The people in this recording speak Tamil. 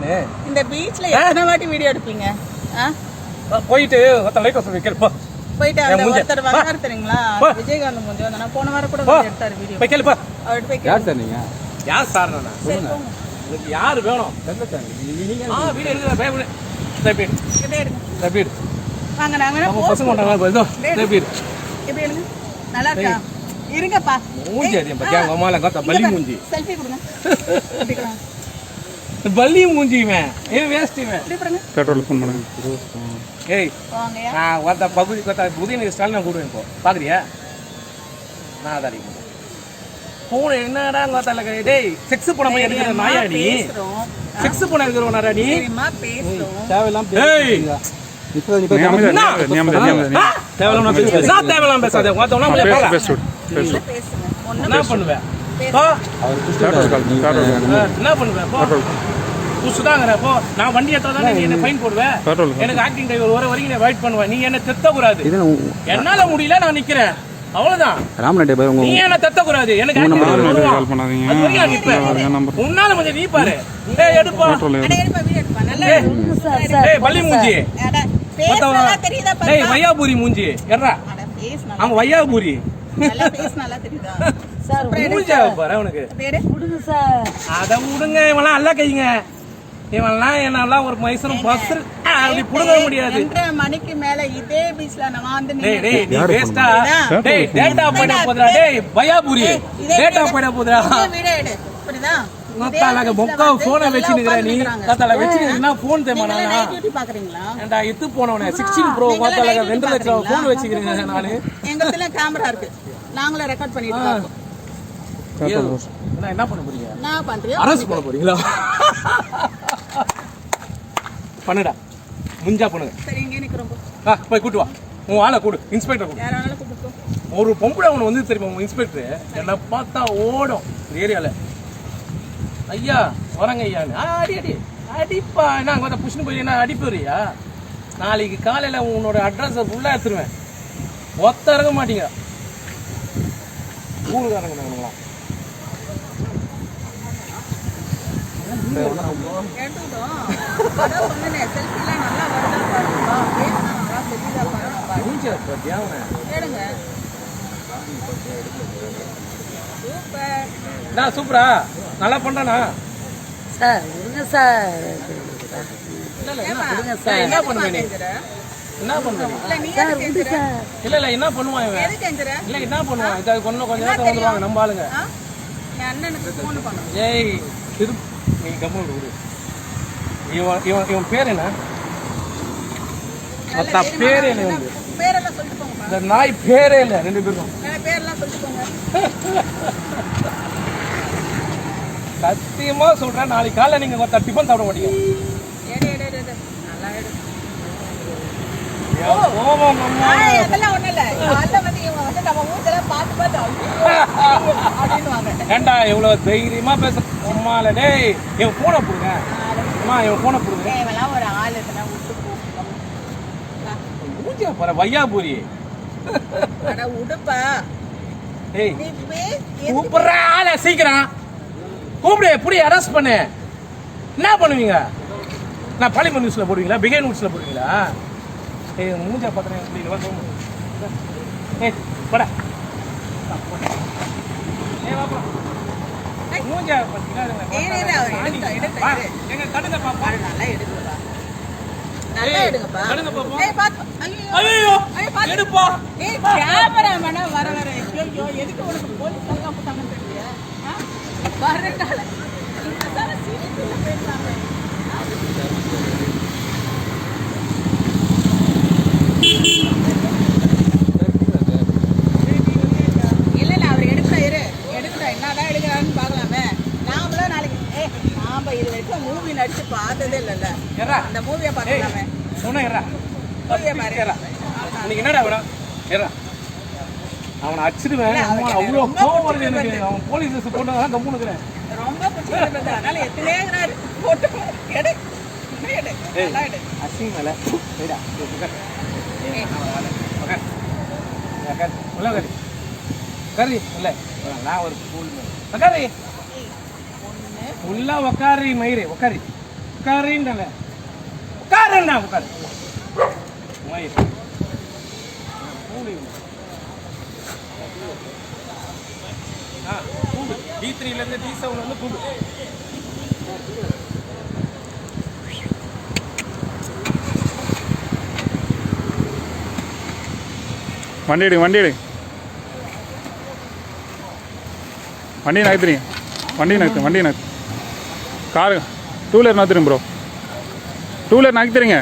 நானு இந்த பீச்ல எத்தனை வாட்டி வீடியோ எடுப்பீங்க? போயிட்டு ஒருத்தர் லைட் வசதி கேளுப்பா. போயிட்டு அந்த ஒருத்தர் வந்தாரு தெரியுங்களா, விஜயகாந்த் மூஞ்சி வந்தா போன வாரம் கூட வந்து எடுத்தாரு வீடியோ. போய் கேளுப்பா. அவர்ட்ட போய் யார் சார் நீங்க? யார் சார் நானா? உங்களுக்கு யார் வேணும்? தெரியல சார். நீங்க வீடியோ எடுங்க. பயப்படு. ரைட். இப்படி எடுங்க. ரைட். வாங்க நாங்க நம்ம பசங்க கொண்டாங்க இதோ. ரைட். இப்படி எடுங்க. நல்லா இருக்கா? இருங்கப்பா. மூஞ்சி அதே பத்தியா அம்மால கத்த பல்லி மூஞ்சி. செல்ஃபி கொடுங்க. இப்படிக்கலாம். பல்லி மூஞ்சி இவன். ஏன் வேஸ்ட் இவன்? இப்படி போடுங்க. பெட்ரோல் ஃபோன் பண்ணுங்க. ஏய் வாங்கயா. நான் வந்த பகுதி கத்த உதயநிதி ஸ்டாலின் நான் கூடுவேன் இப்போ. பாக்குறியா? நான் அத அடிக்கிறேன். போன் என்னடா கத்தல டேய் செக்ஸ் போன மாதிரி எடுக்கிற நாயா நீ. செக்ஸ் போன எடுக்கிறவனாடா நீ. சரிமா பேசுறோம். தேவலாம் பேசுறீங்க. இப்போ நீ தேவலாம் பேசாத. நான் தேவலாம் பேசாத. வாத்தவனா நம்மளே பாக்க. பேசுங்க. என்ன பண்ணுவே? அவர் பெட்ரோல் கால் என்ன பண்ணுவே? போ. புசுதாங்கற போ. நான் வண்டி ஏத்தா தானே நீ என்ன ஃபைன் போடுவே. எனக்கு ஆக்டிங் டிரைவர் வர வரைக்கும் நீ வெயிட் பண்ணுவ. நீ என்ன தெத்த கூடாது. என்னால முடியல நான் நிக்கிறேன். அவ்வளவுதான். ராமநாட்டே பாரு நீ என்ன தெத்த கூடாது. எனக்கு கால் பண்ணாதீங்க. அது வரைக்கும் நிப்ப. உன்னால கொஞ்சம் நீ பாரு. டேய் எடுப்பா. அட எடுப்பா வீடியோ எடுப்பா. நல்லா இருக்கு. டேய் பல்லி மூஞ்சி. அட பேசலாம் தெரியுதா பாரு. டேய் வையாபுரி மூஞ்சி. எறா. அட பேசலாம். அவன் வையாபுரி. நல்லா பேசனால தெரியுதா? சார் மூஞ்சி பாரு அவனுக்கு. பேரு விடுங்க சார். அத விடுங்க இவெல்லாம் அல்ல கைங்க. இவெல்லாம் என்னெல்லாம் ஒரு மைசூரும் பஸ் அப்படி புடுங்க முடியாது. 2:30 மணிக்கு மேல இதே பீச்ல நான் வந்து டேய் டேய் நீ வேஸ்டா. டேய் டேட்டா போட போறா. டேய் வையாபுரி. டேட்டா போட போறா. வீடியோ எடு. புரியுதா? மொத்தலக மொக்க போனை வெச்சு நிக்கற நீ. கத்தல வெச்சு நின்னா போன் தேமானா. நைட் டியூட்டி பாக்குறீங்களா? ஏண்டா இத்து போனவனே 16 ப்ரோ மொத்தலக 2 லட்சம் போன் வெச்சிக்கிறீங்க நானு. எங்கத்துல கேமரா இருக்கு. நாங்களே ரெக்கார்ட் பண்ணிட்டு இருக்கோம். என்ன பண்ண போறீங்க? நான் பண்றேன். அரஸ்ட் பண்ண போறீங்களா? பண்ணுடா. முஞ்சா பண்ணுங்க. சரி இங்க நிக்கிறோம். போய் கூட்டு வா. உன் ஆளை கூடு. இன்ஸ்பெக்டர் கூடு. யாரானாலும் கூப்பிட்டு ஒரு பொம்பளை அவனை வந்து தெரியுமா உங்க இன்ஸ்பெக்டர் என்ன பார்த்தா ஓடும் ஏரியால. ஐயா வரங்க ஐயா. அடி அடி அடிப்பா. என்ன அங்க புஷ்னு போய் என்ன அடிப்பறியா? நாளைக்கு காலையில உன்னோட அட்ரஸை ஃபுல்லா எடுத்துருவேன். ஒத்த இறங்க மாட்டீங்க. ஊருக்காரங்க நாங்களாம் கேட்டுட்டோம். அதான் சொன்னேனே செல்ஃபிலாம் நல்லா வருதா பாருங்க. பேசினா நல்லா தெரியுதா பாருங்க. மூஞ்சி பத்தியா அவனை கேளுங்க. சூப்பர். நான் சூப்பரா நல்லா பண்றானா? சார் விடுங்க சார். விடுங்க சார். என்ன பண்ணுவேன் நீ? என்ன பண்ணுவேன்? இல்ல நீ சார் விடு சார். இல்ல என்ன பண்ணுவான் இவன்? எதுக்கு எங்கற? இல்ல என்ன பண்ணுவான்? இத கொஞ்சம் நேரத்துல வந்துருவாங்க நம்ம ஆளுங்க. என் அண்ணனுக்கு ஃபோன் பண்ணு. ஏய் நீ கம்மல் விடு. இவன் பேர் என்ன? மத்த பேரே இல்ல வந்து. பேரெல்லாம் சொல்லிட்டு போங்க. இந்த நாய் பேரே இல்ல ரெண்டு பேரும். பேரெல்லாம் சொல்லிட்டு போங்க. சத்தியமா சொல்றேன் நாளைக்கு காலைல நீங்க கொஞ்சம் டிஃபன் சாப்பிட மாட்டீங்க. எடு எடு எடு. நல்லா எடு. ஓமம் அம்மா. அதெல்லாம் ஒண்ணு இல்ல. காலைல வந்து இவங்க வந்து நம்ம மூஞ்சல பார்த்து அப்படினுவாங்க. ஏண்டா இவ்வளவு தைரியமா பேச அம்மால டேய் இவன் போனை போடுங்க. அம்மா இவன் போனை போடுங்க. இவெல்லாம் ஒரு ஆள் எத்தனை விட்டு போகும். மூஞ்சியா பாரு வையாபுரி. அட உடுப்பா. டேய் நீ கூப்பிடுற ஆளை சீக்கிரம் கூப்பிடு. புடி அரெஸ்ட் பண்ணு. என்ன பண்ணுவீங்க? நான் பாலிமர் நியூஸ்ல போடுவீங்களா? பிகே நியூஸ்ல போடுவீங்களா? ஏய் மூஞ்சா பாத்துறேன். ஏய் போடா. ஏய் வா போ. மூஞ்சா பாத்தீங்களா? எங்க கடுங்க பாப்பா. நல்லா எடுங்கப்பா. நல்லா எடுங்கப்பா. கடுங்க பாப்பா. ஏய் பாத்து. ஐயோ எடுப்பா. ஏய் கேமராமேனா வர ஐயோ எதுக்கு உனக்கு போலீஸ் எல்லாம் போட்டாங்கன்னு தெரியல. வர கால இந்த சார சீரியஸ்ல பேசுறாங்க. இல்ல அவர் எடுக்கறாரு. என்னதான் எடுக்கறாருன்னு பார்க்கலாமே. நாமளே நாளைக்கு நாம இது வரைக்கும் மூவி நடிச்சு பார்த்ததே இல்லல்ல. அந்த மூவியை பார்க்கலாமே. சொன்னா ஏறா. மூவியை பாரு. இன்னைக்கு என்னடா வேணும்? ஏறா. அவனை அடிச்சிடுவேன். அவ்வளோ கோவம் வருது எனக்கு. அவன் போலீஸ் ட்ரெஸ் போட்டா கம்முன்னு இருக்கிறேன். ரொம்ப பிடிச்சிருக்கு. அதனால எத்தனைங்கிறாரு போட்டு எடு. நல்லா எடு. அசிங்க மேல சரிடா. உள்ள கறி இல்ல நான் ஒரு ஸ்கூல் கறி உள்ள உக்காரி மயிறு உக்காரி உட்காருன்னு உட்காருண்ணா உட்காரு கூடு D3லேருந்து D7 வந்து கூடு வண்டி எடு வண்டி நகர்த்துறீங்க வண்டி நகர்த்து காரு 2 வீலர் நகர்த்துறீங்க ப்ரோ 2 வீலர் நகர்த்துறீங்க